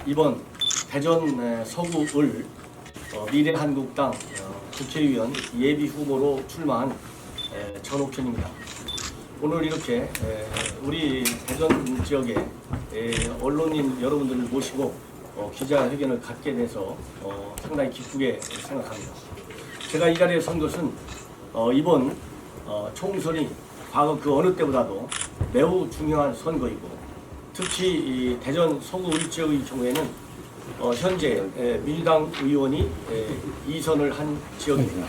이번 대전 서구을 미래한국당 국회의원 예비 후보로 출마한 전옥현입니다. 오늘 이렇게 우리 대전 지역의 언론인 여러분들을 모시고 기자회견을 갖게 돼서 상당히 기쁘게 생각합니다. 제가 이 자리에 선 것은 이번 총선이 과거 그 어느 때보다도 매우 중요한 선거이고, 특히 이 대전 서구을 지역의 경우에는 현재 민주당 의원이 2선을 한 지역입니다.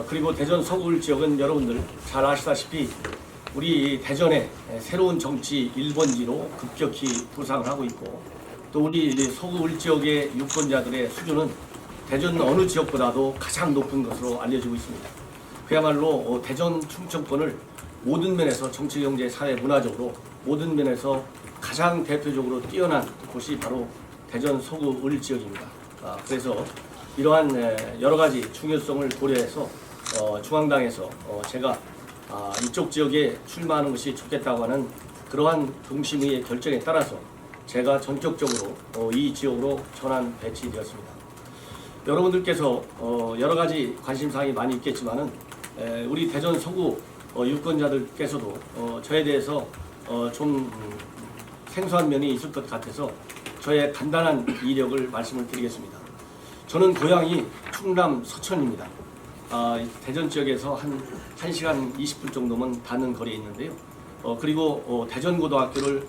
그리고 대전 서구을 지역은 여러분들 잘 아시다시피 우리 대전의 새로운 정치 1번지로 급격히 부상을 하고 있고, 또 우리 서구을 지역의 유권자들의 수준은 대전 어느 지역보다도 가장 높은 것으로 알려지고 있습니다. 그야말로 대전 충청권을 모든 면에서 정치, 경제, 사회, 문화적으로 모든 면에서 가장 대표적으로 뛰어난 곳이 바로 대전 서구을 지역입니다. 그래서 이러한 여러 가지 중요성을 고려해서 중앙당에서 제가 이쪽 지역에 출마하는 것이 좋겠다고 하는 그러한 동심의 결정에 따라서 제가 전격적으로 이 지역으로 전환 배치되었습니다. 여러분들께서 여러 가지 관심사항이 많이 있겠지만은 우리 대전 서구 유권자들께서도 저에 대해서 좀 생소한 면이 있을 것 같아서 저의 간단한 이력을 말씀을 드리겠습니다. 저는 고향이 충남 서천입니다. 대전 지역에서 한 1시간 20분 정도면 닿는 거리에 있는데요. 그리고 대전고등학교를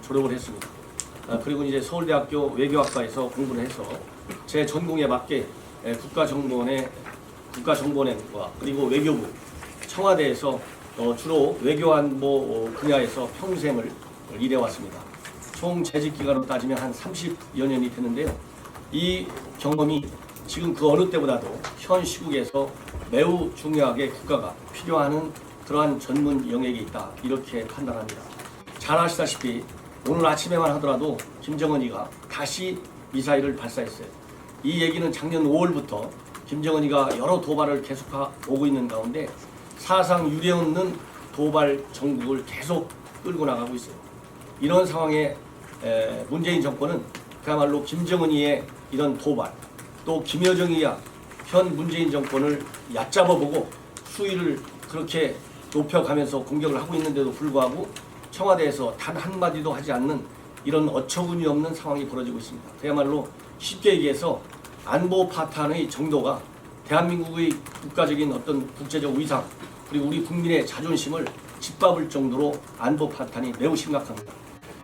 졸업을 했습니다. 그리고 이제 서울대학교 외교학과에서 공부를 해서 제 전공에 맞게 국가정보원과 그리고 외교부, 청와대에서 주로 외교안보 분야에서 평생을 일해왔습니다. 총 재직 기간으로 따지면 한 30여 년이 되는데요. 이 경험이 지금 그 어느 때보다도 현 시국에서 매우 중요하게 국가가 필요하는 그러한 전문 영역이 있다, 이렇게 판단합니다. 잘 아시다시피 오늘 아침에만 하더라도 김정은이가 다시 미사일을 발사했어요. 이 얘기는 작년 5월부터 김정은이가 여러 도발을 계속 오고 있는 가운데 사상 유례 없는 도발 정국을 계속 끌고 나가고 있어요. 이런 상황에 문재인 정권은 그야말로 김정은이의 이런 도발, 또 김여정이야 현 문재인 정권을 얕잡아보고 수위를 그렇게 높여가면서 공격을 하고 있는데도 불구하고 청와대에서 단 한마디도 하지 않는 이런 어처구니 없는 상황이 벌어지고 있습니다. 그야말로 쉽게 얘기해서 안보 파탄의 정도가 대한민국의 국가적인 어떤 국제적 위상, 그리고 우리 국민의 자존심을 짓밟을 정도로 안보 파탄이 매우 심각합니다.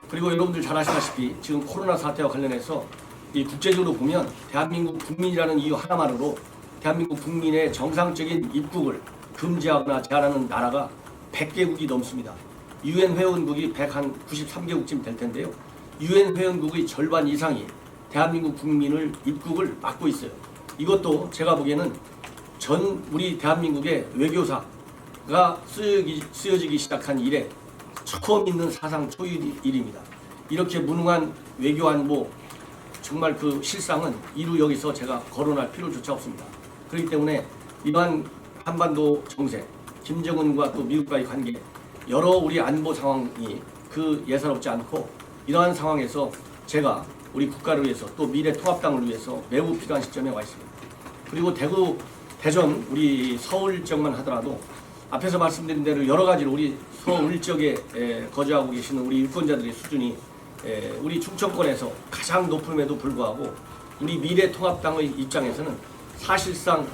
그리고 여러분들 잘 아시다시피 지금 코로나 사태와 관련해서 이 국제적으로 보면 대한민국 국민이라는 이유 하나만으로 대한민국 국민의 정상적인 입국을 금지하거나 제한하는 나라가 100개국이 넘습니다. UN 회원국이 193개국쯤 될 텐데요. UN 회원국의 절반 이상이 대한민국 국민을 입국을 막고 있어요. 이것도 제가 보기에는 전 우리 대한민국의 외교사가 쓰여지기 시작한 이래 처음 있는 사상 초유의 일입니다. 이렇게 무능한 외교안보 정말 그 실상은 이루 여기서 제가 거론할 필요조차 없습니다. 그렇기 때문에 이번 한반도 정세, 김정은과 또 미국과의 관계, 여러 우리 안보 상황이 그 예사롭지 않고 이러한 상황에서 제가 우리 국가를 위해서 또 미래 통합당을 위해서 매우 필요한 시점에 와 있습니다. 그리고 대구, 대전, 우리 서울 지역만 하더라도 앞에서 말씀드린 대로 여러 가지로 우리 서울 지역에 거주하고 계시는 우리 유권자들의 수준이 우리 충청권에서 가장 높음에도 불구하고 우리 미래통합당의 입장에서는 사실상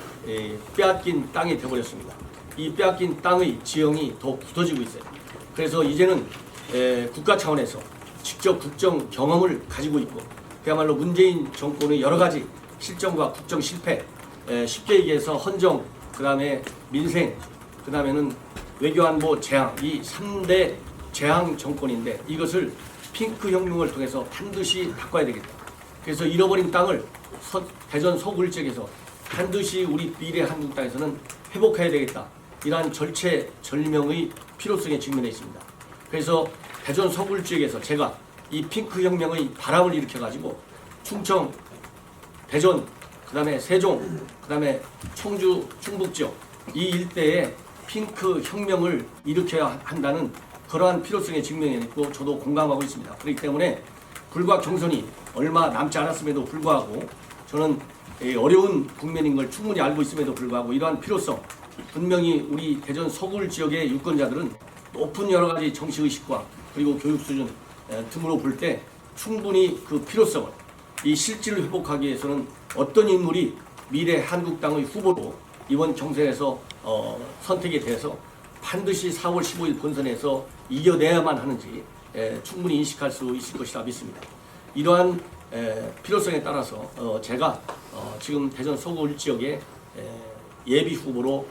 빼앗긴 땅이 되어버렸습니다. 이 빼앗긴 땅의 지형이 더 굳어지고 있어요. 그래서 이제는 국가 차원에서 직접 국정 경험을 가지고 있고 그야말로 문재인 정권의 여러 가지 실정과 국정 실패, 쉽게 얘기해서 헌정, 그 다음에 민생, 그 다음에는 외교안보 재앙, 이 3대 재앙 정권인데 이것을 핑크 혁명을 통해서 반드시 바꿔야 되겠다. 그래서 잃어버린 땅을 대전 서구을 지역에서 반드시 우리 미래 한국당에서는 회복해야 되겠다. 이러한 절체절명의 필요성에 직면해 있습니다. 그래서 대전 서구을 지역에서 제가 이 핑크 혁명의 바람을 일으켜가지고 충청, 대전, 그 다음에 세종, 그 다음에 청주, 충북 지역 이 일대에 핑크 혁명을 일으켜야 한다는 그러한 필요성에 직면해 있고 저도 공감하고 있습니다. 그렇기 때문에 불과 경선이 얼마 남지 않았음에도 불구하고 저는 어려운 국면인 걸 충분히 알고 있음에도 불구하고 이러한 필요성, 분명히 우리 대전 서구 지역의 유권자들은 높은 여러 가지 정치의식과 그리고 교육 수준 등으로 볼 때 충분히 그 필요성을 이 실질을 회복하기 위해서는 어떤 인물이 미래 한국당의 후보로 이번 경선에서 선택이 돼서 반드시 4월 15일 본선에서 이겨내야만 하는지 충분히 인식할 수 있을 것이라 믿습니다. 이러한 필요성에 따라서 제가 지금 대전 서구 지역에 예비 후보로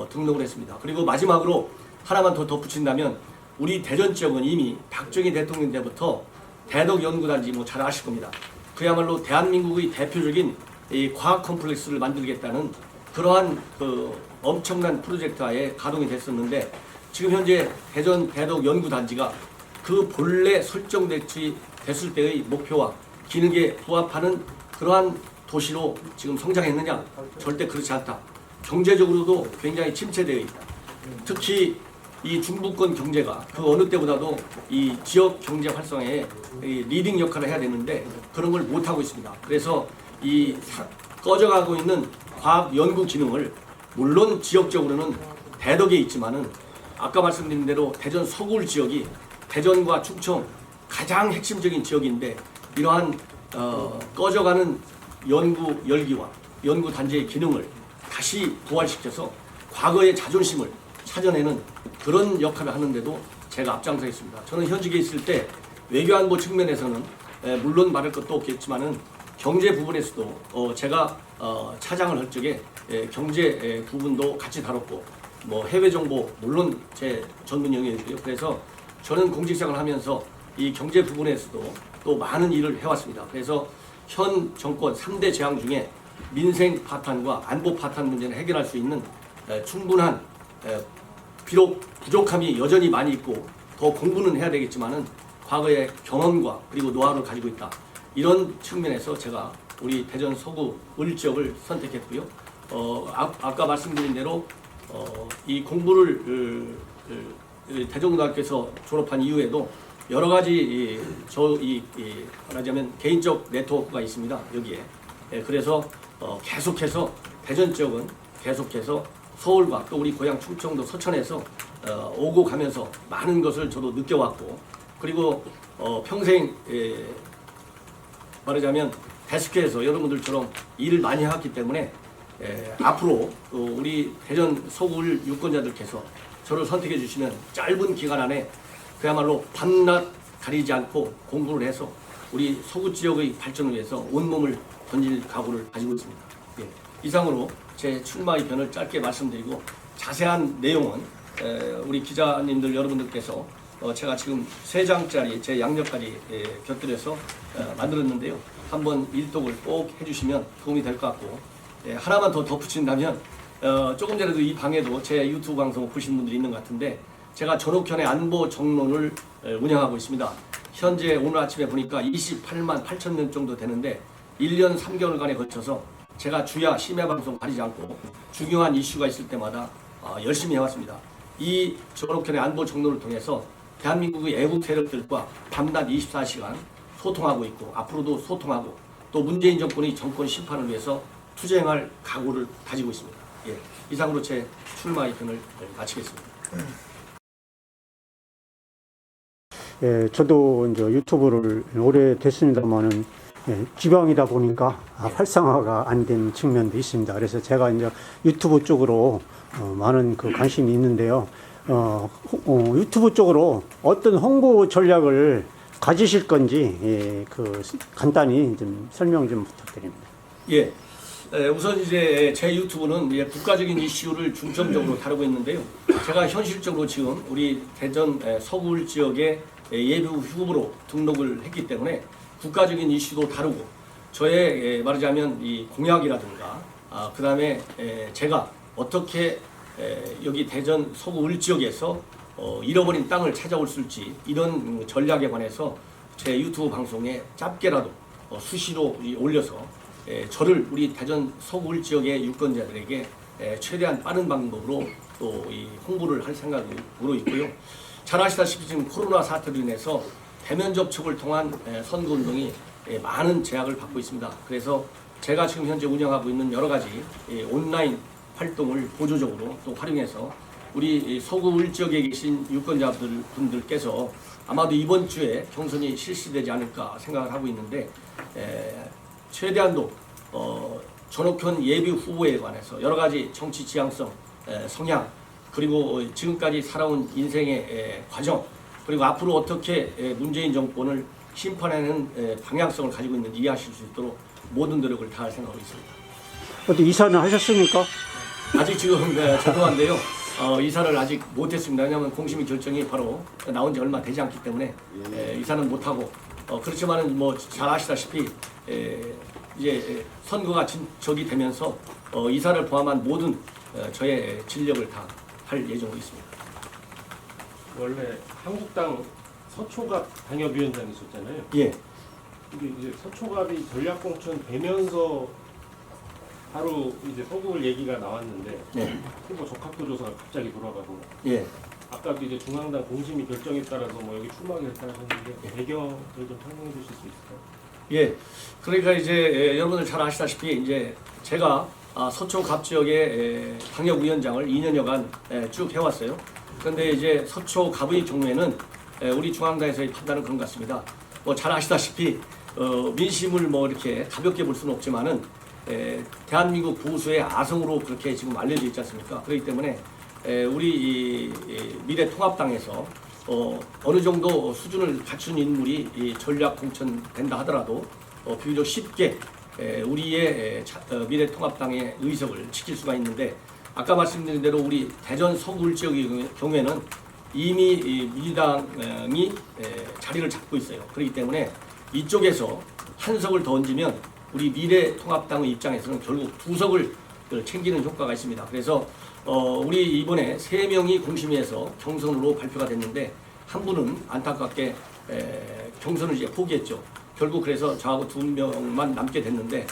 등록을 했습니다. 그리고 마지막으로 하나만 더 덧붙인다면 우리 대전 지역은 이미 박정희 대통령 때부터 대덕연구단지 뭐 잘 아실 겁니다. 그야말로 대한민국의 대표적인 이 과학 컴플렉스를 만들겠다는 그러한 그 엄청난 프로젝트 하에 가동이 됐었는데 지금 현재 대전 대덕연구단지가 그 본래 설정됐을 때의 목표와 기능에 부합하는 그러한 도시로 지금 성장했느냐? 절대 그렇지 않다. 경제적으로도 굉장히 침체되어 있다. 특히 이 중부권 경제가 그 어느 때보다도 이 지역 경제 활성화에 리딩 역할을 해야 되는데 그런 걸 못하고 있습니다. 그래서 이 꺼져가고 있는 과학 연구 기능을 물론 지역적으로는 대덕에 있지만은 아까 말씀드린 대로 대전 서구 지역이 대전과 충청 가장 핵심적인 지역인데 이러한 꺼져가는 연구 열기와 연구 단지의 기능을 다시 부활시켜서 과거의 자존심을 찾아내는 그런 역할을 하는데도 제가 앞장서 있습니다. 저는 현직에 있을 때 외교안보 측면에서는 물론 말할 것도 없겠지만은 경제 부분에서도 제가 차장을 할 적에 경제 부분도 같이 다뤘고 뭐 해외 정보 물론 제 전문 영역이고요. 그래서 저는 공직생활을 하면서 이 경제 부분에서도 또 많은 일을 해왔습니다. 그래서 현 정권 3대 재앙 중에 민생 파탄과 안보 파탄 문제를 해결할 수 있는 충분한 비록 부족함이 여전히 많이 있고 더 공부는 해야 되겠지만은 과거의 경험과 그리고 노하우를 가지고 있다. 이런 측면에서 제가 우리 대전 서구 을 지역을 선택했고요. 아까 말씀드린 대로 이 공부를 대전고등학교에서 졸업한 이후에도 여러 가지 말하자면 개인적 네트워크가 있습니다. 여기에. 그래서 계속해서 대전 지역은 계속해서 서울과 또 우리 고향 충청도 서천에서 오고 가면서 많은 것을 저도 느껴왔고 그리고 평생 말하자면 데스크에서 여러분들처럼 일을 많이 해왔기 때문에 앞으로 우리 대전 서구 유권자들께서 저를 선택해 주시면 짧은 기간 안에 그야말로 밤낮 가리지 않고 공부를 해서 우리 서구 지역의 발전을 위해서 온몸을 던질 각오를 가지고 있습니다. 예. 이상으로 제 출마 의견을 짧게 말씀드리고 자세한 내용은 우리 기자님들 여러분들께서 제가 지금 3장짜리 제 양력까지 곁들여서 만들었는데요. 한번 일독을 꼭 해주시면 도움이 될 것 같고 하나만 더 덧붙인다면 조금 전에도 이 방에도 제 유튜브 방송 보신 분들이 있는 것 같은데 제가 전옥현의 안보 정론을 운영하고 있습니다. 현재 오늘 아침에 보니까 28만 8천 명 정도 되는데 1년 3개월간에 걸쳐서 제가 주야 심야 방송 가리지 않고 중요한 이슈가 있을 때마다 열심히 해왔습니다. 이 전옥현의 안보 정론을 통해서 대한민국의 애국 세력들과 밤낮 24시간 소통하고 있고 앞으로도 소통하고 또 문재인 정권의 정권 심판을 위해서 투쟁할 각오를 가지고 있습니다. 예, 이상으로 제 출마 의견을 마치겠습니다. 예, 저도 이제 유튜브를 오래 됐습니다만은 지방이다 보니까 활성화가 안 된 측면도 있습니다. 그래서 제가 이제 유튜브 쪽으로 많은 그 관심이 있는데요. 유튜브 쪽으로 어떤 홍보 전략을 가지실 건지 간단히 좀 설명 좀 부탁드립니다. 예. 우선 이제 제 유튜브는 국가적인 이슈를 중점적으로 다루고 있는데요. 제가 현실적으로 지금 우리 대전 서구 지역의 예비 후보로 등록을 했기 때문에 국가적인 이슈도 다루고 저의 말하자면 이 공약이라든가 그 다음에 제가 어떻게 여기 대전 서구 을 지역에서 잃어버린 땅을 찾아올 수 있을지 이런 전략에 관해서 제 유튜브 방송에 짧게라도 수시로 올려서 저를 우리 대전 서구 을 지역의 유권자들에게 최대한 빠른 방법으로 또 이 홍보를 할 생각으로 있고요. 잘 아시다시피 지금 코로나 사태로 인해서 대면 접촉을 통한 선거운동이 많은 제약을 받고 있습니다. 그래서 제가 지금 현재 운영하고 있는 여러 가지 온라인 활동을 보조적으로 또 활용해서 우리 서구 울 지역에 계신 유권자분들께서 아마도 이번 주에 경선이 실시되지 않을까 생각을 하고 있는데 최대한도 전옥현 예비 후보에 관해서 여러 가지 정치 지향성, 성향, 그리고 지금까지 살아온 인생의 과정, 그리고 앞으로 어떻게 문재인 정권을 심판하는 방향성을 가지고 있는지 이해하실 수 있도록 모든 노력을 다할 생각으로 있습니다. 어디 이사는 하셨습니까? 아직 지금 죄송한데요. 이사를 아직 못했습니다. 왜냐하면 공심위 결정이 바로 나온 지 얼마 되지 않기 때문에 이사는 못하고 그렇지만은 뭐 잘 아시다시피 이제 선거가 진척이 되면서 이사를 포함한 모든 저의 진력을 다 할 예정으로 있습니다. 원래 한국당 서초갑 당협위원장이셨잖아요. 예. 근데 이제 서초갑이 전략공천 되면서 바로 이제 서구울 얘기가 나왔는데 네. 후보 적합도 조사가 갑자기 돌아가고 예. 아까도 이제 중앙당 공심위 결정에 따라서 뭐 여기 출마하게 됐다 하셨는데 배경을 좀 설명해 주실 수 있을까요? 예. 그러니까 이제 여러분들 잘 아시다시피 이제 제가 서초갑 지역의 당협위원장을 2년여간 쭉 해왔어요. 그런데 이제 서초갑의 경우에는 우리 중앙당에서의 판단은 그런 것 같습니다. 뭐 잘 아시다시피 민심을 뭐 이렇게 가볍게 볼 수는 없지만은 대한민국 보수의 아성으로 그렇게 지금 알려져 있지 않습니까? 그렇기 때문에 우리 미래통합당에서 어느 정도 수준을 갖춘 인물이 전략 공천된다 하더라도 비교적 쉽게 우리의 미래통합당의 의석을 지킬 수가 있는데 아까 말씀드린 대로 우리 대전 서구울 지역의 경우에는 이미 민주당이 자리를 잡고 있어요. 그렇기 때문에 이쪽에서 한 석을 더 얹으면 우리 미래통합당의 입장에서는 결국 두 석을 챙기는 효과가 있습니다. 그래서 우리 이번에 3명이 공심위에서 경선으로 발표가 됐는데 한 분은 안타깝게 경선을 이제 포기했죠. 결국 그래서 저하고 2명만 남게 됐는데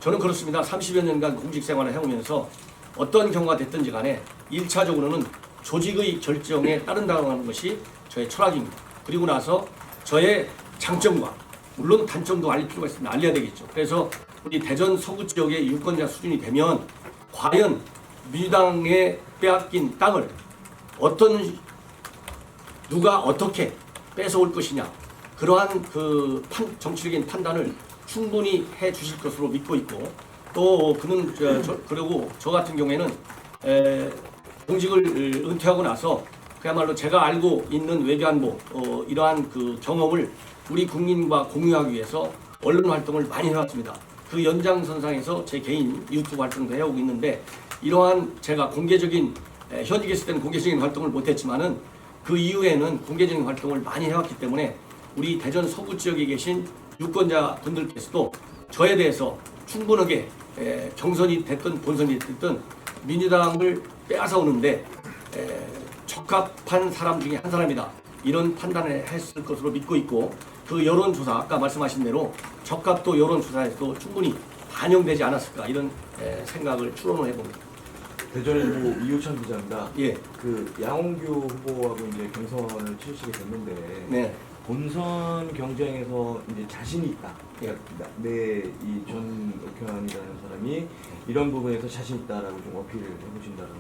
저는 그렇습니다. 30여 년간 공직 생활을 해오면서 어떤 경우가 됐든지 간에 1차적으로는 조직의 결정에 따른다고 하는 것이 저의 철학입니다. 그리고 나서 저의 장점과 물론 단점도 알릴 필요가 있습니다. 알려야 되겠죠. 그래서 우리 대전 서구 지역의 유권자 수준이 되면 과연 민주당에 빼앗긴 땅을 누가 어떻게 뺏어올 것이냐, 그러한 그 정치적인 판단을 충분히 해 주실 것으로 믿고 있고, 또 그는 그리고 저 같은 경우에는 공직을 은퇴하고 나서 그야말로 제가 알고 있는 외교안보 이러한 그 경험을 우리 국민과 공유하기 위해서 언론 활동을 많이 해왔습니다. 그 연장선상에서 제 개인 유튜브 활동도 해오고 있는데, 이러한 제가 공개적인 현직에 있을 때는 공개적인 활동을 못했지만은 그 이후에는 공개적인 활동을 많이 해왔기 때문에 우리 대전 서구 지역에 계신 유권자분들께서도 저에 대해서 충분하게 경선이 됐든 본선이 됐든 민주당을 빼앗아 오는데 적합한 사람 중에 한 사람이다, 이런 판단을 했을 것으로 믿고 있고, 그 여론조사 아까 말씀하신 대로 적합도 여론조사에서도 충분히 반영되지 않았을까, 이런 생각을 추론을 해봅니다. 대전일보 이호찬 기자입니다. 예. 그 양홍규 후보하고 이제 경선을 치르시게 됐는데 네. 본선 경쟁에서 이제 자신이 있다. 예. 내 이 전옥현이라는 사람이 이런 부분에서 자신 있다라고 좀 어필을 해보신다는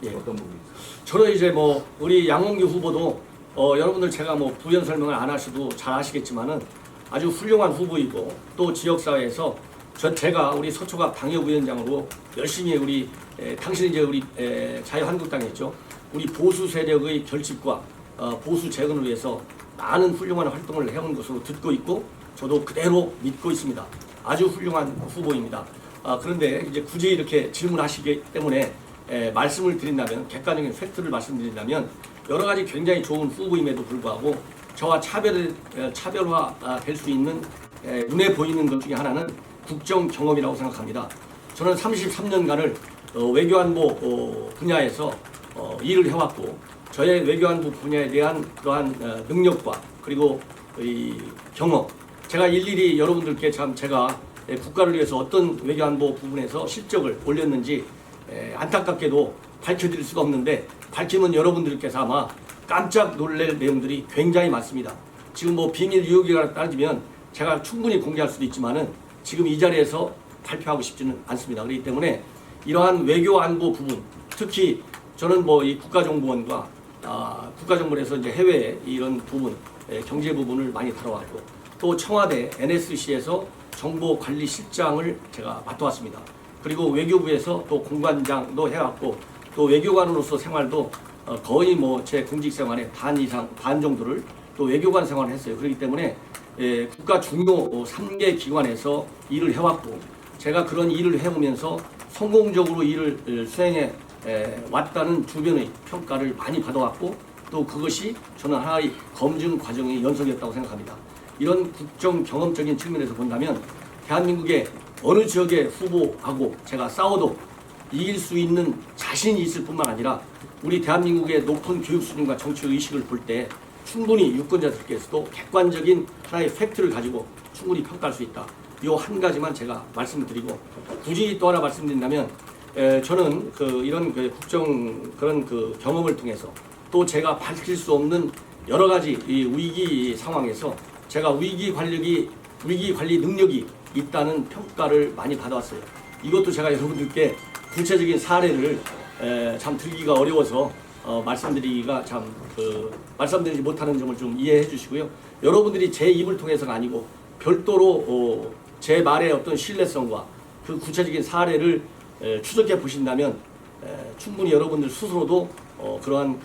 예. 어떤 부분이 있어요? 저는 이제 뭐 우리 양홍규 후보도 여러분들 제가 뭐 부연 설명을 안 하셔도 잘 아시겠지만은 아주 훌륭한 후보이고, 또 지역사회에서 제가 우리 서초갑 당협위원장으로 열심히 우리 당신이 이제 우리 자유한국당이었죠. 우리 보수 세력의 결집과 보수 재건을 위해서 많은 훌륭한 활동을 해온 것으로 듣고 있고, 저도 그대로 믿고 있습니다. 아주 훌륭한 후보입니다. 그런데 이제 굳이 이렇게 질문하시기 때문에 말씀을 드린다면, 객관적인 팩트를 말씀드린다면 여러 가지 굉장히 좋은 후보임에도 불구하고 저와 차별화 될 수 있는 눈에 보이는 것 중에 하나는 국정 경험이라고 생각합니다. 저는 33년간을 외교안보 분야에서 일을 해왔고, 저의 외교안보 분야에 대한 그러한 능력과 그리고 이 경험, 제가 일일이 여러분들께 제가 국가를 위해서 어떤 외교안보 부분에서 실적을 올렸는지 안타깝게도 밝혀드릴 수가 없는데, 밝히면 여러분들께서 아마 깜짝 놀랄 내용들이 굉장히 많습니다. 지금 뭐 비밀 유효기간에 따지면 제가 충분히 공개할 수도 있지만은 지금 이 자리에서 발표하고 싶지는 않습니다. 그렇기 때문에 이러한 외교 안보 부분, 특히 저는 뭐 이 국가정보원과 국가정보원에서 이제 해외 이런 부분, 경제 부분을 많이 다뤄왔고 또 청와대 NSC에서 정보관리실장을 제가 맡아왔습니다. 그리고 외교부에서 또 공관장도 해왔고 또 외교관으로서 생활도 거의 뭐 제 공직 생활의 반 정도를 또 외교관 생활을 했어요. 그렇기 때문에 국가 중요 3개 기관에서 일을 해왔고 제가 그런 일을 해오면서 성공적으로 일을 수행해 왔다는 주변의 평가를 많이 받아왔고 또 그것이 저는 하나의 검증 과정의 연속이었다고 생각합니다. 이런 국정 경험적인 측면에서 본다면 대한민국의 어느 지역의 후보하고 제가 싸워도 이길 수 있는 자신이 있을 뿐만 아니라 우리 대한민국의 높은 교육 수준과 정치 의식을 볼 때 충분히 유권자들께서도 객관적인 하나의 팩트를 가지고 충분히 평가할 수 있다. 이 한 가지만 제가 말씀드리고 굳이 또 하나 말씀드린다면 저는 이런 국정 그런 경험을 통해서 또 제가 밝힐 수 없는 여러 가지 이 위기 상황에서 제가 위기 관리 능력이 있다는 평가를 많이 받아왔어요. 이것도 제가 여러분들께 구체적인 사례를 참 들기가 어려워서 말씀드리기가 참 말씀드리지 못하는 점을 좀 이해해 주시고요. 여러분들이 제 입을 통해서가 아니고 별도로 제 말의 어떤 신뢰성과 그 구체적인 사례를 추적해 보신다면 충분히 여러분들 스스로도 그러한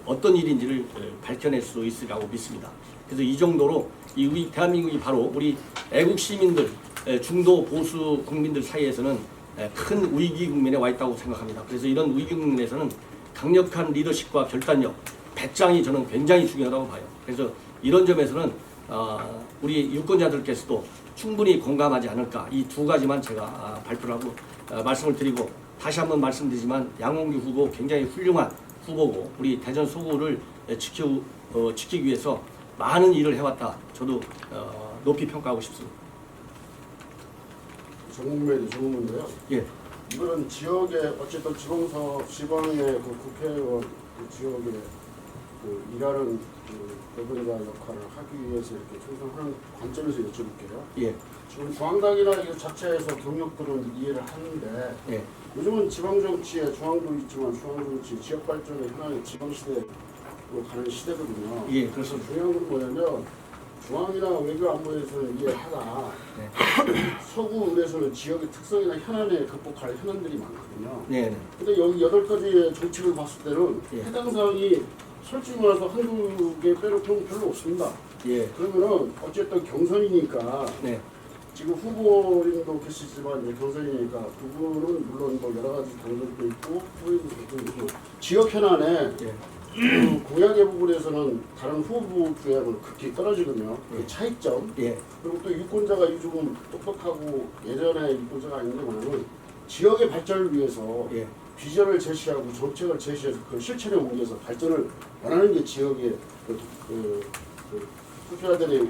어떤 일인지를 밝혀낼 수 있으리라고 믿습니다. 그래서 이 정도로 우리 대한민국이 바로 우리 애국 시민들, 중도 보수 국민들 사이에서는 큰 위기 국면에 와 있다고 생각합니다. 그래서 이런 위기 국면에서는 강력한 리더십과 결단력, 배짱이 저는 굉장히 중요하다고 봐요. 그래서 이런 점에서는 우리 유권자들께서도 충분히 공감하지 않을까, 이 두 가지만 제가 발표를 하고 말씀을 드리고, 다시 한번 말씀드리지만 양홍규 후보 굉장히 훌륭한 후보고 우리 대전 서구를 지키기 위해서 많은 일을 해왔다. 저도 높이 평가하고 싶습니다. 전국매도 좋은 건데요. 예. 이거는 지역의 어쨌든 지방의 국회의원 지역에 일하는 노동자 역할을 하기 위해서 이렇게 충성하는 관점에서 여쭤볼게요. 예. 지금 중앙당이나 이 자체에서 경력들은 이해를 하는데 예. 요즘은 지방정치에 중앙도 있지만 중앙정치 지역 발전의 하나의 지방시대로 가는 시대거든요. 예, 그렇습니다. 중요한 건 뭐냐면 중앙이나 외교 안보에서는 이해하다. 네. 서구에서는 지역의 특성이나 현안에 극복할 현안들이 많거든요. 네. 네. 근데 여기 8가지의 정책을 봤을 때는 예. 해당 사항이 솔직히 말해서 한두 개 빼놓고는 별로 없습니다. 예. 그러면은 어쨌든 경선이니까 네. 지금 후보님도 계시지만 이제 경선이니까 두 분은 물론 뭐 여러 가지 당적도 있고 후보님도 있고 지역 현안에 예. 공약의 부분에서는 다른 후보들하고는 극히 떨어지거든요. 그 예. 차이점. 예. 그리고 또 유권자가 요즘은 똑똑하고 예전에 유권자가 아닌데만은 지역의 발전을 위해서 예. 비전을 제시하고 정책을 제시해서 그 실천에 옮겨서 발전을 원하는 게 지역의 투표자들의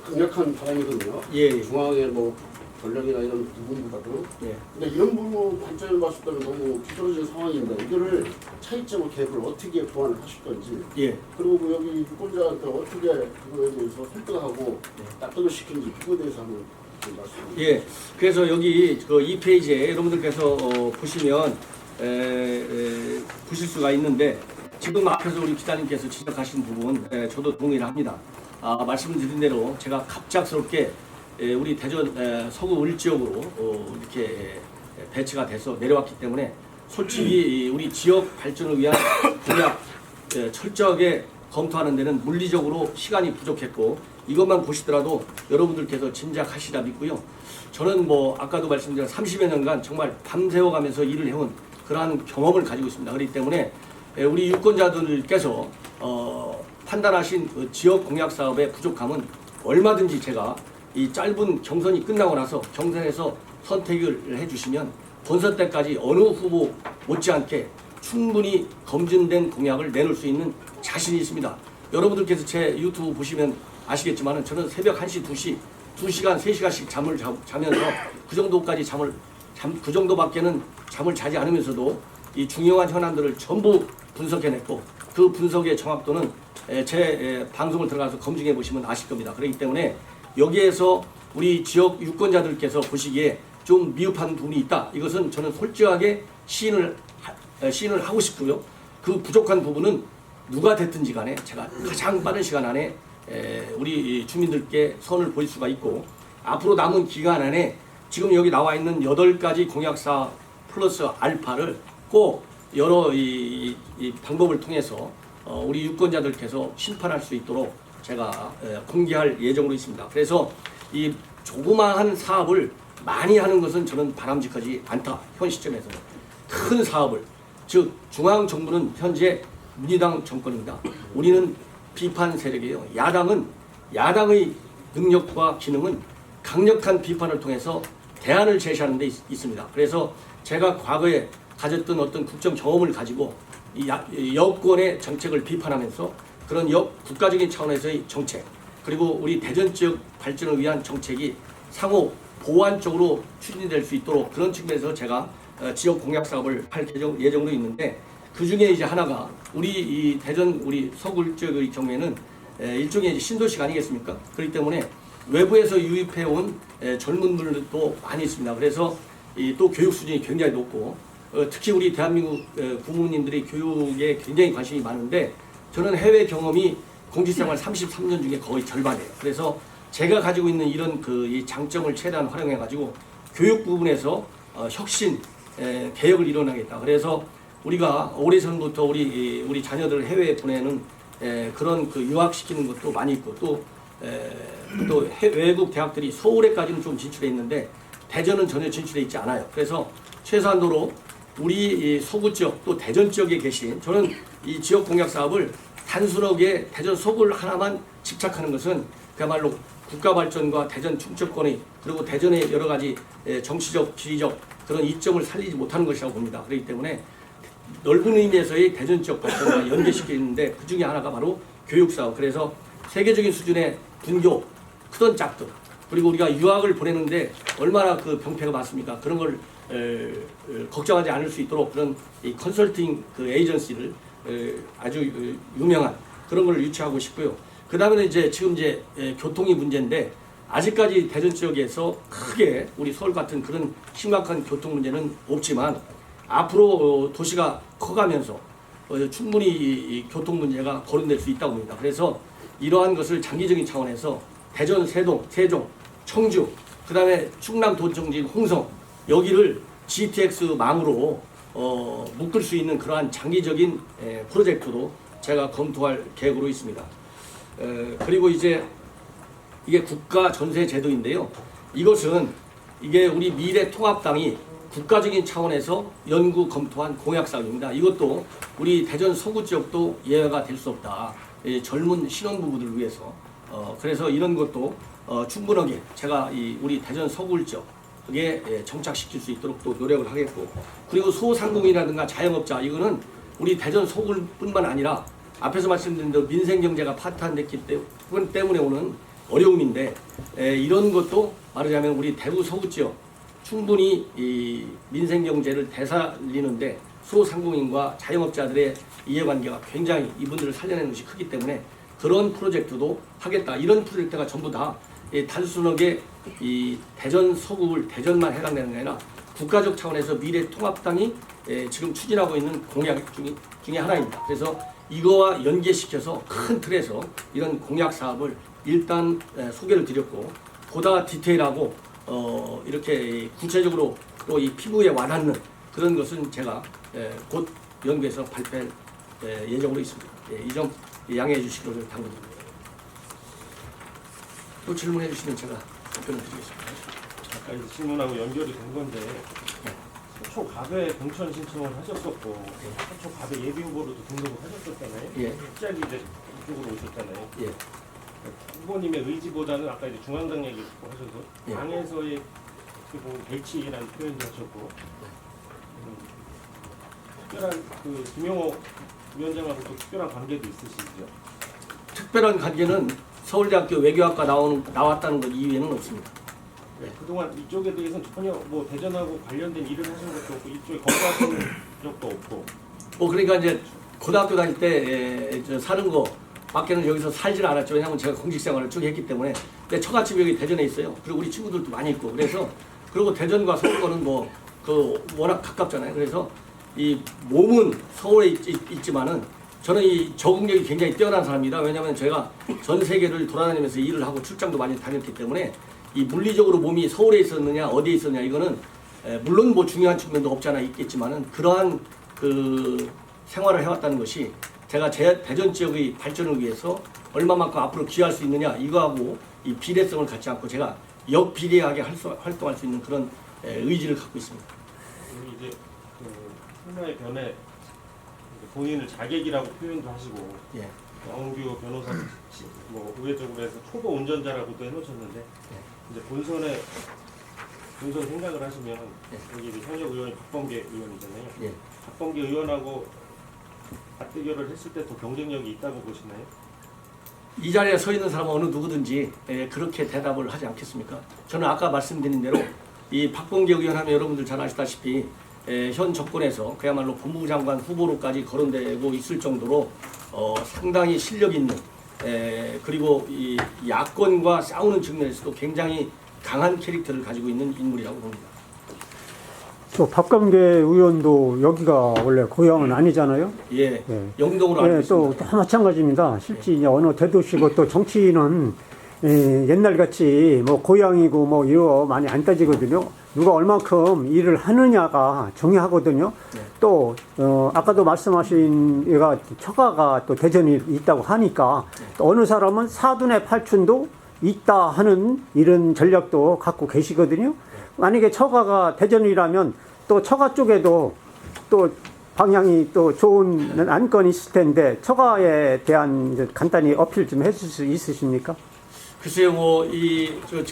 강력한 바람이거든요. 예. 중앙의 뭐 전력이나 이런 부분보다도. 예. 근데 이런 부분 관점을 봤을 때는 너무 뒤떨어진 상황인데 이거를 차이점을 갭을 어떻게 보완을 하실 건지. 예. 그리고 여기 유권자한테 어떻게 그거에 대해서 설득하고 납득을 시키는지 그거에 대해서 한번 좀 말씀. 예. 그래서 여기 이 페이지에 여러분들께서 보시면 보실 수가 있는데 지금 앞에서 우리 기자님께서 지적하신 부분 저도 동의를 합니다. 말씀드린 대로 제가 갑작스럽게 우리 대전 서구 을지역으로 이렇게 배치가 돼서 내려왔기 때문에 솔직히 우리 지역 발전을 위한 공약 철저하게 검토하는 데는 물리적으로 시간이 부족했고 이것만 보시더라도 여러분들께서 짐작하시라 믿고요. 저는 뭐 아까도 말씀드린 30여 년간 정말 밤새워가면서 일을 해온 그러한 경험을 가지고 있습니다. 그렇기 때문에 우리 유권자들께서 판단하신 그 지역 공약 사업의 부족함은 얼마든지 제가 이 짧은 경선이 끝나고 나서 경선에서 선택을 해주시면 본선 때까지 어느 후보 못지않게 충분히 검증된 공약을 내놓을 수 있는 자신이 있습니다. 여러분들께서 제 유튜브 보시면 아시겠지만 저는 새벽 1시, 2시, 2시간, 3시간씩 잠을 자면서 그 정도까지 그 정도밖에는 잠을 자지 않으면서도 이 중요한 현안들을 전부 분석해냈고 그 분석의 정확도는 제 방송을 들어가서 검증해 보시면 아실 겁니다. 그렇기 때문에 여기에서 우리 지역 유권자들께서 보시기에 좀 미흡한 부분이 있다. 이것은 저는 솔직하게 시인을 하고 싶고요. 그 부족한 부분은 누가 됐든지 간에 제가 가장 빠른 시간 안에 우리 주민들께 선을 보일 수가 있고, 앞으로 남은 기간 안에 지금 여기 나와 있는 8가지 공약사 플러스 알파를 꼭 여러 이 방법을 통해서 우리 유권자들께서 심판할 수 있도록 제가 공개할 예정으로 있습니다. 그래서 이 조그마한 사업을 많이 하는 것은 저는 바람직하지 않다. 현 시점에서는 큰 사업을, 즉 중앙 정부는 현재 민주당 정권입니다. 우리는 비판 세력이에요. 야당의 능력과 기능은 강력한 비판을 통해서 대안을 제시하는 데 있습니다. 그래서 제가 과거에 가졌던 어떤 국정 경험을 가지고 이 여권의 정책을 비판하면서 그런 국가적인 차원에서의 정책, 그리고 우리 대전 지역 발전을 위한 정책이 상호 보완적으로 추진될 수 있도록 그런 측면에서 제가 지역 공약 사업을 할 예정으로 있는데, 그 중에 이제 하나가 우리 이 대전 우리 서구 지역의 경우에는 일종의 이제 신도시가 아니겠습니까? 그렇기 때문에 외부에서 유입해 온 젊은 분들도 많이 있습니다. 그래서 또 교육 수준이 굉장히 높고, 특히 우리 대한민국 부모님들이 교육에 굉장히 관심이 많은데, 저는 해외 경험이 공직생활 33년 중에 거의 절반이에요. 그래서 제가 가지고 있는 이런 이 장점을 최대한 활용해 가지고 교육 부분에서 혁신 개혁을 이뤄나겠다. 그래서 우리가 오래전부터 우리 자녀들을 해외에 보내는 그런 유학시키는 것도 많이 있고, 또 외국 대학들이 서울에까지는 좀 진출해 있는데 대전은 전혀 진출해 있지 않아요. 그래서 최소한도로 우리 서구 지역 또 대전 지역에 계신, 저는 이 지역 공약 사업을 단순하게 대전 서구를 하나만 집착하는 것은 그야말로 국가 발전과 대전 충청권의, 그리고 대전의 여러 가지 정치적, 지리적 그런 이점을 살리지 못하는 것이라고 봅니다. 그렇기 때문에 넓은 의미에서의 대전 지역 발전과 연계시키는데 그 중에 하나가 바로 교육 사업. 그래서 세계적인 수준의 분교, 크든 작든, 그리고 우리가 유학을 보내는데 얼마나 그 병폐가 많습니까? 그런 걸 걱정하지 않을 수 있도록 그런 이 컨설팅 에이전시를 아주 유명한 그런 걸 유치하고 싶고요. 그 다음에 지금 교통이 문제인데, 아직까지 대전 지역에서 크게 우리 서울 같은 그런 심각한 교통 문제는 없지만, 앞으로 도시가 커가면서 충분히 이 교통 문제가 거론될 수 있다고 봅니다. 그래서 이러한 것을 장기적인 차원에서 대전, 세동, 세종, 청주, 그 다음에 충남 도청진, 홍성, 여기를 GTX-망으로 묶을 수 있는 그러한 장기적인 프로젝트도 제가 검토할 계획으로 있습니다. 그리고 이게 국가 전세 제도인데요. 이게 우리 미래통합당이 국가적인 차원에서 연구 검토한 공약 사업입니다. 이것도 우리 대전 서구 지역도 예외가 될 수 없다. 젊은 신혼부부들을 위해서. 그래서 이런 것도 충분하게 제가 우리 대전 서구 지역에 정착시킬 수 있도록 또 노력을 하겠고, 그리고 소상공인이라든가 자영업자, 이거는 우리 대전 서구뿐만 아니라 앞에서 말씀드린 대로 민생경제가 파탄됐기 때문에 오는 어려움인데, 이런 것도 말하자면 우리 대구 서구 지역 충분히 이 민생경제를 되살리는데 소상공인과 자영업자들의 이해관계가 굉장히 이분들을 살려내는 것이 크기 때문에 그런 프로젝트도 하겠다. 이런 프로젝트가 전부 다 단순하게 이 대전 서구를 대전만 해당되는 게 아니라 국가적 차원에서 미래통합당이 지금 추진하고 있는 공약 중에 하나입니다. 그래서 이거와 연계시켜서 큰 틀에서 이런 공약 사업을 일단 소개를 드렸고, 보다 디테일하고 이렇게 구체적으로 또 이 피부에 와닿는 그런 것은 제가 곧 연구해서 발표할 예정으로 있습니다. 이 점 양해해 주시기를 당부드립니다. 또 질문해 주시면 제가 답변을 드리겠습니다. 아까 이 질문하고 연결이 된 건데, 서초 갑에 공천 신청을 하셨었고, 서초 갑에 예비 후보로도 등록을 하셨었잖아요. 예. 갑자기 이쪽으로 오셨잖아요. 예. 후보님의 의지보다는 아까 중앙당 얘기 하셔서 예. 당에서의 벨치라는 표현도 하셨고, 특별한 김용호 위원장하고 또 특별한 관계도 있으시죠? 특별한 관계는 서울대학교 외교학과 나왔다는 것 이외에는 없습니다. 그동안 이쪽에 대해서는 전혀 대전하고 관련된 일을 하신 것도 없고, 이쪽에 거부하신 적도 없고. 그러니까 고등학교 다닐 때 저 사는 거 밖에는 여기서 살질 않았죠. 왜냐하면 제가 공직 생활을 쭉 했기 때문에. 근데 처갓집이 여기 대전에 있어요. 그리고 우리 친구들도 많이 있고 그래서 그리고 대전과 서울권은 뭐 그 워낙 가깝잖아요. 그래서 이 몸은 서울에 있지만은 저는 이 적응력이 굉장히 뛰어난 사람입니다. 왜냐하면 제가 전 세계를 돌아다니면서 일을 하고 출장도 많이 다녔기 때문에 이 물리적으로 몸이 서울에 있었느냐 어디에 있었느냐 이거는 물론 뭐 중요한 측면도 없잖아 있겠지만은 그러한 그 생활을 해왔다는 것이 제가 제 대전 지역의 발전을 위해서 얼마만큼 앞으로 기여할 수 있느냐 이거하고 이 비례성을 갖지 않고 제가 역비례하게 활동할 수 있는 그런 의지를 갖고 있습니다. 이제 그 생활의 변에 본인을 자객이라고 표현도 하시고 예. 왕규 변호사 뭐 우회적으로 해서 초보 운전자라고도 해놓으셨는데 이제 본선 생각을 하시면 여기 이제 현역 의원이 박범계 의원이잖아요. 예. 박범계 의원하고 맞대결을 했을 때 더 경쟁력이 있다고 보시나요? 이 자리에 서 있는 사람은 어느 누구든지 그렇게 대답을 하지 않겠습니까? 저는 아까 말씀드린 대로 이 박범계 의원 하면 여러분들 잘 아시다시피 현 정권에서 그야말로 법무부 장관 후보로까지 거론되고 있을 정도로 상당히 실력 있는 그리고 이 야권과 싸우는 측면에서도 굉장히 강한 캐릭터를 가지고 있는 인물이라고 봅니다. 저 박범계 의원도 여기가 원래 고향은 아니잖아요. 예, 예. 영동으로 알고 예, 또 있습니다. 마찬가지입니다. 실제 이제 어느 대도시고 또 정치인은 옛날같이 뭐 고향이고 뭐 이거 많이 안 따지거든요. 누가 얼만큼 일을 하느냐가 중요하거든요. 네. 또 아까도 말씀하신 얘가 처가가 또 대전이 있다고 하니까 또 어느 사람은 사둔의 팔춘도 있다 하는 이런 전략도 갖고 계시거든요. 만약에 처가가 대전이라면 또 처가 쪽에도 또 방향이 또 좋은 안건이 있을 텐데 처가에 대한 이제 간단히 어필 좀 해줄 수 있으십니까? 글쎄요,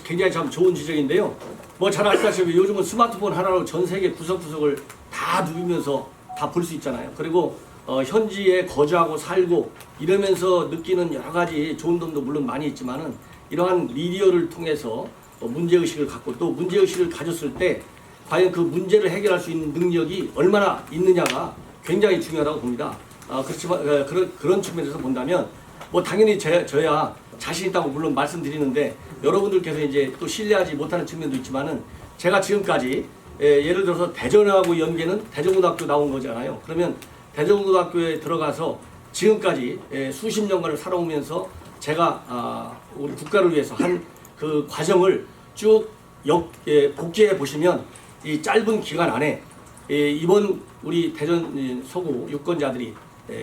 굉장히 참 좋은 지적인데요. 뭐 잘 아시다시피 요즘은 스마트폰 하나로 전 세계 구석구석을 다 누비면서 다 볼 수 있잖아요. 그리고 현지에 거주하고 살고 이러면서 느끼는 여러 가지 좋은 점도 물론 많이 있지만은 이러한 미디어를 통해서 문제의식을 갖고 또 문제의식을 가졌을 때 과연 그 문제를 해결할 수 있는 능력이 얼마나 있느냐가 굉장히 중요하다고 봅니다. 그렇지만 그런 측면에서 본다면 뭐 당연히 저야 자신 있다고 물론 말씀드리는데 여러분들께서 이제 또 신뢰하지 못하는 측면도 있지만은 제가 지금까지 예를 들어서 대전하고 연계는 대전고등학교 나온 거잖아요. 그러면 대전고등학교에 들어가서 지금까지 수십 년간을 살아오면서 제가 우리 국가를 위해서 한 그 과정을 쭉 복귀해 보시면 이 짧은 기간 안에 이번 우리 대전 서구 유권자들이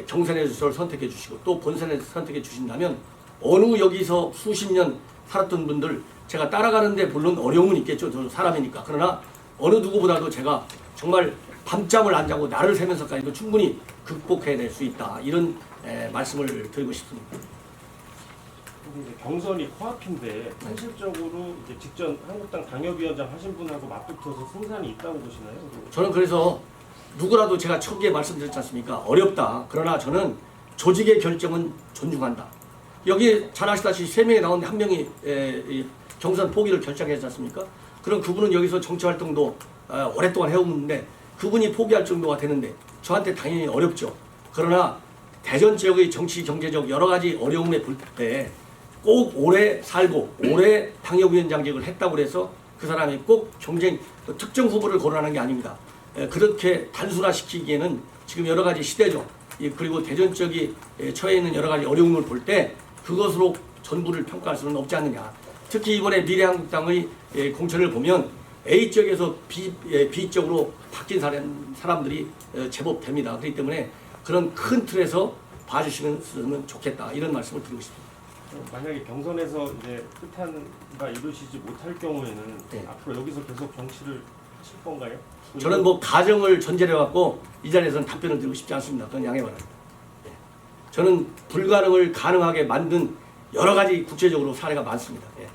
경선에서 저를 선택해 주시고 또 본선에서 선택해 주신다면 어느 여기서 수십 년 살았던 분들 제가 따라가는데 물론 어려움은 있겠죠. 저는 사람이니까. 그러나 어느 누구보다도 제가 정말 밤잠을 안 자고 날을 새면서까지도 충분히 극복해낼 수 있다. 이런 말씀을 드리고 싶습니다. 이제 경선이 코앞인데 현실적으로 이제 직전 한국당 당협위원장 하신 분하고 맞붙어서 승산이 있다고 보시나요? 저는 그래서 누구라도 제가 초기에 말씀드렸지 않습니까? 어렵다. 그러나 저는 조직의 결정은 존중한다. 여기 잘 아시다시피 3명이 나오는데 1명이 경선 포기를 결정했지 않습니까? 그럼 그분은 여기서 정치활동도 오랫동안 해오는데 그분이 포기할 정도가 되는데 저한테 당연히 어렵죠. 그러나 대전 지역의 정치 경제적 여러 가지 어려움에 볼 때 꼭 오래 살고 오래 당협위원장직을 했다고 해서 그 사람이 꼭 경쟁 특정 후보를 거론하는 게 아닙니다. 그렇게 단순화시키기에는 지금 여러 가지 시대죠. 그리고 대전 지역이 처해 있는 여러 가지 어려움을 볼 때 그것으로 전부를 평가할 수는 없지 않느냐. 특히 이번에 미래한국당의 공천을 보면 A 지역에서 B 지역으로 바뀐 사람들이 제법 됩니다. 그렇기 때문에 그런 큰 틀에서 봐주시면 좋겠다. 이런 말씀을 드리고 싶습니다. 만약에 경선에서 이제 뜻한 바 이루시지 못할 경우에는 네. 앞으로 여기서 계속 정치를 하실 건가요? 저는 뭐 가정을 전제로 해갖고 이 자리에서는 답변을 드리고 싶지 않습니다. 그건 양해 바랍니다. 네. 저는 불가능을 가능하게 만든 여러 가지 국제적으로 사례가 많습니다. 네.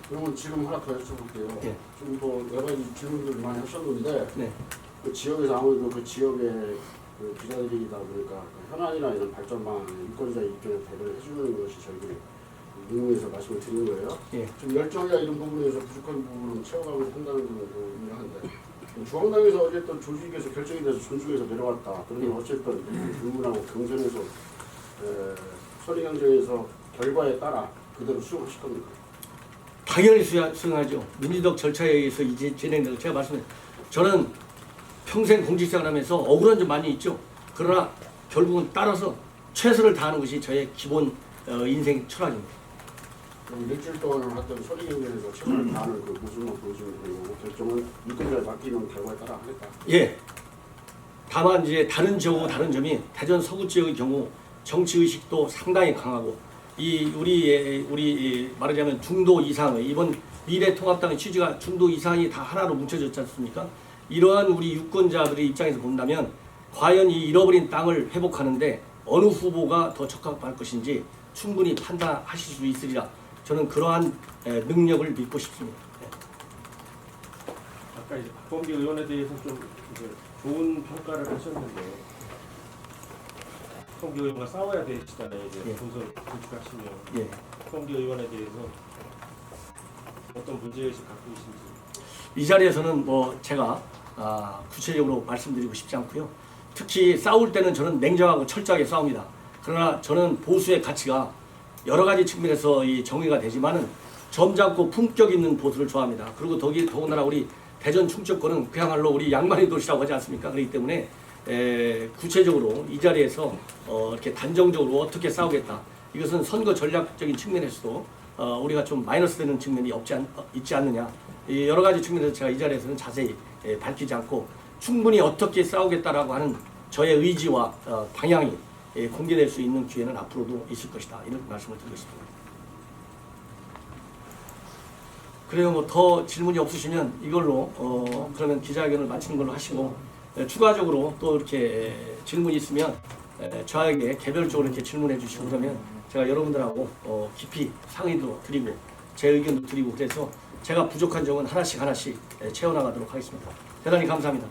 그러면 지금 하나 더 여쭤볼게요. 네. 좀 뭐 여러 가지 질문들 많이 하셨는데 네. 그 지역에서 아무래도 그 지역의 그 기자들이다 보니까 그 현안이나 이런 발전망 유권자 입장에 배려를 해주는 것이 저희들이 의무에서 말씀을 드리는 거예요. 예. 좀 열정이나 이런 부분에서 부족한 부분은 채워가고 한다는 건 좀 유명한데. 중앙당에서 어쨌든 조직에서 결정이 돼서 존중해서 내려왔다. 그러면 어쨌든 불문하고 경선에서 선의경쟁에서 결과에 따라 그대로 수용하실 겁니까? 당연히 수용하죠. 민주적 절차에 의해서 이제 진행돼서 제가 말씀드린 저는 평생 공직생활하면서 억울한 점 많이 있죠. 그러나 결국은 따라서 최선을 다하는 것이 저의 기본 인생 철학입니다. 그럼 일주일 동안 했던 선의경쟁에서 최선을 다하는 그 모습만 보여주면 되는 거고 결정은 유권자에 맡기는 결과에 따라 하겠다. 예. 다만 이제 다른 점이 대전 서구 지역의 경우 정치 의식도 상당히 강하고 우리 말하자면 중도 이상의 이번 미래통합당의 취지가 중도 이상이 다 하나로 뭉쳐졌지 않습니까? 이러한 우리 유권자들의 입장에서 본다면 과연 이 잃어버린 땅을 회복하는데 어느 후보가 더 적합할 것인지 충분히 판단하실 수 있으리라 저는 그러한 능력을 믿고 싶습니다. 네. 아까 이제 박범계 의원에 대해서 좀 이제 좋은 평가를 하셨는데 박범계 의원과 싸워야 되시잖아요. 이제 예. 본선 구축하시면 예. 박범계 의원에 대해서 어떤 문제의식 갖고 계신지. 이 자리에서는 뭐 제가 구체적으로 말씀드리고 싶지 않고요. 특히 싸울 때는 저는 냉정하고 철저하게 싸웁니다. 그러나 저는 보수의 가치가 여러 가지 측면에서 이 정의가 되지만은 점잖고 품격 있는 보수를 좋아합니다. 그리고 더군다나 우리 대전 충청권은 그야말로 우리 양만의 도시라고 하지 않습니까? 그렇기 때문에 구체적으로 이 자리에서 이렇게 단정적으로 어떻게 싸우겠다. 이것은 선거 전략적인 측면에서도 우리가 좀 마이너스 되는 측면이 있지 않느냐. 이 여러 가지 측면에서 제가 이 자리에서는 자세히 밝히지 않고 충분히 어떻게 싸우겠다라고 하는 저의 의지와 방향이 공개될 수 있는 기회는 앞으로도 있을 것이다. 이런 말씀을 드리고 싶습니다. 그래요. 뭐 더 질문이 없으시면 이걸로 그러면 기자회견을 마치는 걸로 하시고 추가적으로 또 이렇게 질문이 있으면 저에게 개별적으로 이렇게 질문해 주시고 그러면 제가 여러분들하고 깊이 상의도 드리고 제 의견도 드리고 그래서 제가 부족한 점은 하나씩 채워나가도록 하겠습니다. 대단히 감사합니다.